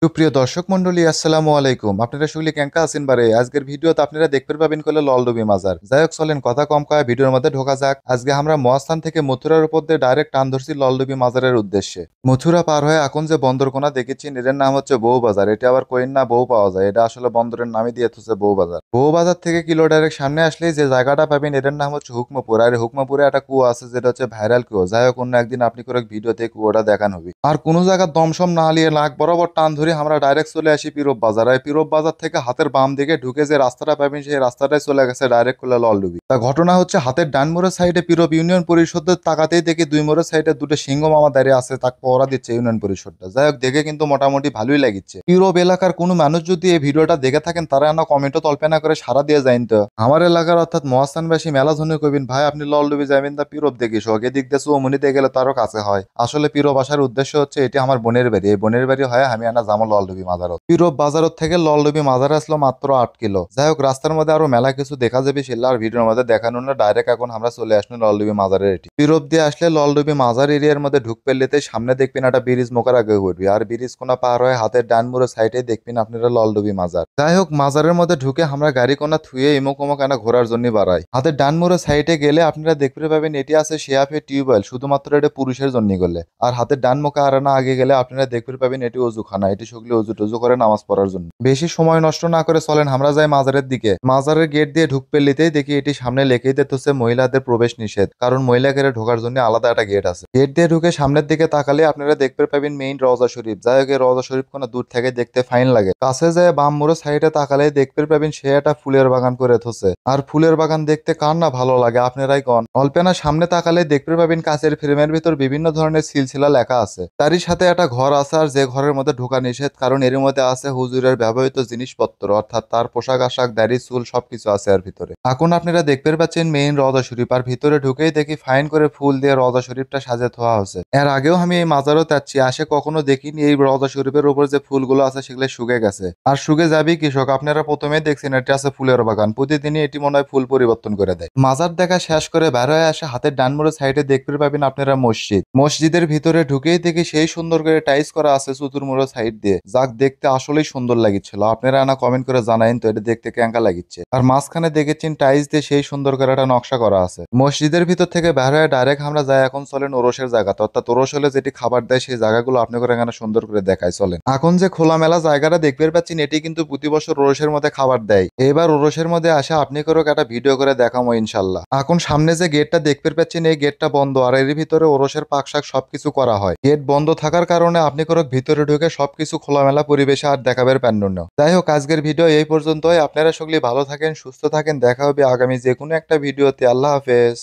সুপ্রিয় দর্শক মন্ডলী, আসসালামু আলাইকুম। আপনারা সকলে কেঙ্কা আছেন বারে? আজকের ভিডিওতে আপনারা দেখতে পাবেন কলে ললডুবি মাজার। যাই হোক, চলেন কথা কম কয়ে ভিডিওর মধ্যে ঢোকা যাক। আজকে আমরা মহাস্থান থেকে মথুরার উপর দিয়ে ডাইরেক্ট টান ধরছি ললডুবি মাজারের উদ্দেশ্যে। মথুরা পার হয়ে এখন যে বন্দরকোনা দেখেছি, এটার নাম হচ্ছে বউ বাজার। এটা আবার কোয়েন না বউ পাওয়া যায়, এটা আসলে বন্দরের নামই দিয়ে হচ্ছে বউ বাজার। বউ বাজার থেকে কিলো ডাইরেক্ট সামনে আসলে যে জায়গাটা পাবেন, এটার নাম হচ্ছে হুকমপুর। আর হুকমপুরে একটা কুয়ো আছে, যেটা হচ্ছে ভাইরাল কুয়ো। যাই হোক, অন্য একদিন আপনি করে ভিডিওতে কুয়োটা দেখান হবে। আর কোনো জায়গার দমসম না হালিয়ে নাক বরাবর টান ধরে আমরা ডাইরেক্ট চলে আসি পিরব বাজার। আর পিরব বাজার থেকে হাতের বাম দিকে ঢুকে যে রাস্তাটা পাবেন, সেই রাস্তাটাই চলে গেছে ডাইরেক্ট করলে ললডুবি। তা ঘটনা হচ্ছে, হাতের ডান মোড়ের সাইডে পিরব ইউনিয়ন পরিষদের তাকাতেই দেখি দুই মোড়ের সাইডে দুটো সিংহ মামা দাঁড়িয়ে আছে, তাকে পহরা দিচ্ছে ইউনিয়ন পরিষদটা। যাই হোক, দেখে কিন্তু মোটামুটি ভালোই লাগিচ্ছে। পিরব এলাকার কোনো মানুষ যদি এই ভিডিওটা দেখে থাকেন, তারা না কমেন্টও তল্পনা করে সারা দিয়ে যাইন। তো আমার এলাকার অর্থাৎ মহাস্থানবাসী মেলা ধনী কইবেন, ভাই আপনি ললডুবি যাবেন তা পিরব দেখিস, ওকে দিক দিয়ে চৌমনিতে গেলে তারও কাছে হয়। আসলে পিরব আসার উদ্দেশ্য হচ্ছে, এটি আমার বোনের বাড়ি। এই বোনের বাড়ি হয় আমি আনা জামো ললডুবি মাজারত। পিরব বাজারত থেকে ললডুবি মাজার আসলো মাত্র 8 কিলো। যাই হোক, রাস্তার মধ্যে আরো মেলা কিছু দেখা যাবে, সেগুলো আর ভিডিওর মধ্যে দেখানো না। ডাইরেক্ট এখন আমরা চলে আসলো ললডুবি মাজারের এটি। পিরব দিয়ে আসলে ললডুবি মাজার এরিয়ার মধ্যে ঢুক পেলেতে সামনে দেখবেন একটা ব্রিজ মোকার আগে উঠবি। আর ব্রিজ কোনা পার হয়ে হাতের ডান মুড়ো সাইডে দেখবেন আপনারা ললডুবি মাজার। যাই হোক, মাজারের মধ্যে ঢুকে আমরা গাড়ি কোনা থুয়ে ইমুক উমুক আনা ঘোরার জন্য বাড়াই। হাতের ডান মুড়ো সাইডে গেলে আপনারা দেখতে পাবেন এটি আছে শেয়াফে টিউবওয়েল, শুধুমাত্র এটা পুরুষের জন্য গেলে। আর হাতের ডান মুখে আর না আগে গেলে আপনারা দেখতে পাবেন এটি অজুখানা, এটি সকলে অজু টজু করে নামাজ পড়ার জন্য। বেশি সময় নষ্ট না করে চলেন আমরা যাই মাজারের দিকে। মাজারের গেট দিয়ে ঢুক পেলিতেই দেখি এটি সামনে লেখেই দিতে হচ্ছে মহিলাদের প্রবেশ নিষেধ, কারণ মহিলাদের ঢোকার জন্য আলাদা একটা গেট আছে। গেট দিয়ে ঢুকে সামনের দিকে তাকালে আপনারা দেখতে পাবেন মেইন রওজা শরীফ। যাই হোক, রওজা শরীফ কোনো দূর থেকে দেখতে ফাইন লাগে। কাছে যায় বাম মোড়ো সাইডে তাকালে দেখতে পাবেন সে একটা ফুলের বাগান করে থছে। আর ফুলের বাগান দেখতে কার না ভালো লাগে, আপনারাই কন। অল্পেনা সামনে তাকালে দেখতে পাবেন কাচের ফ্রেমের ভিতর বিভিন্ন ধরনের সিলসিলা লেখা আছে। তারই সাথে একটা ঘর আছে, আর যে ঘরের মধ্যে ঢোকা নিষেধ, কারণ এর মধ্যে আছে হুজুরের ব্যবহৃত জিনিসপত্র, অর্থাৎ তার পোশাক আশাক, দাড়ি চুল সবকিছু আছে এর ভিতরে। এখন আপনারা দেখতে পাচ্ছেন মেইন রওজা শরীফ। আর ভিতরে ঢুকেই দেখি ফাইন করে ফুল দিয়ে রওজা শরীফটা সাজে থোয়া হচ্ছে। এর আগেও আমি এই মাজারও যাচ্ছি, আসে কখনো দেখিনি এই রওজা শরীফের উপর যে ফুলগুলো আছে সেগুলো শুকে গেছে। আর শুকে যাবি কৃষক, আপনারা প্রথমে দেখছেন এটা আছে ফুলের বাগান। প্রতিদিনই এটি মনে হয় ফুল পরিবর্তন করে দেয়। মাজার দেখা শেষ করে বের হয়ে আসে হাতের ডান মোড়ের সাইডে দেখতে পাবেন আপনারা মসজিদ। মসজিদের ভিতরে ঢুকেই দেখি সেই সুন্দর করে টাইস করা আছে চতুর্মুড়ো সাইড দিয়ে, যাক দেখতে আসলেই সুন্দর লাগিচ্ছিল। আপনারা না কমেন্ট করে জানাইন তো এটা দেখতে কেঙ্কা লাগিচ্ছে। আর মাঝখানে দেখেছেন টাইস দিয়ে সেই সুন্দর করে একটা নকশা করা আছে। মসজিদের ভিতর থেকে বের হয়ে ডাইরেক্ট আমরা যাই এখন চলেন ওরসের জায়গাতে, অর্থাৎ ওরস হলে যেটি খাবার দেয় সেই জায়গাগুলো আপনি করে এখানে সুন্দর করে দেখায় চলেন। এখন যে খোলামেলা জায়গাটা দেখতে পাচ্ছেন, এটি কিন্তু প্রতি বছর ওরসের মধ্যে খাবার দেয়। এবার ওরসের মধ্যে আসে আপনি করে একটা ভিডিও করে দেখাবো ইনশাল্লাহ। এখন সামনে যে গেটটা দেখতে পাচ্ছেন, এই গেটটা বন্ধ, আর এর ভিতরে ওরসের পাকশাক সবকিছু করা হয়। গেট বন্ধ থাকার কারণে আপনি করে ভিতরে ঢুকে সবকিছু খোলামেলা পরিবেশে আর দেখাবের প্যান্ডন্য। যাই হোক, আজকের ভিডিও এই পর্যন্তই। আপনারা সকলে ভালো থাকেন, সুস্থ থাকেন, দেখা হবে আগামী যে কোনো একটা ভিডিওতে। আল্লাহ হাফেজ।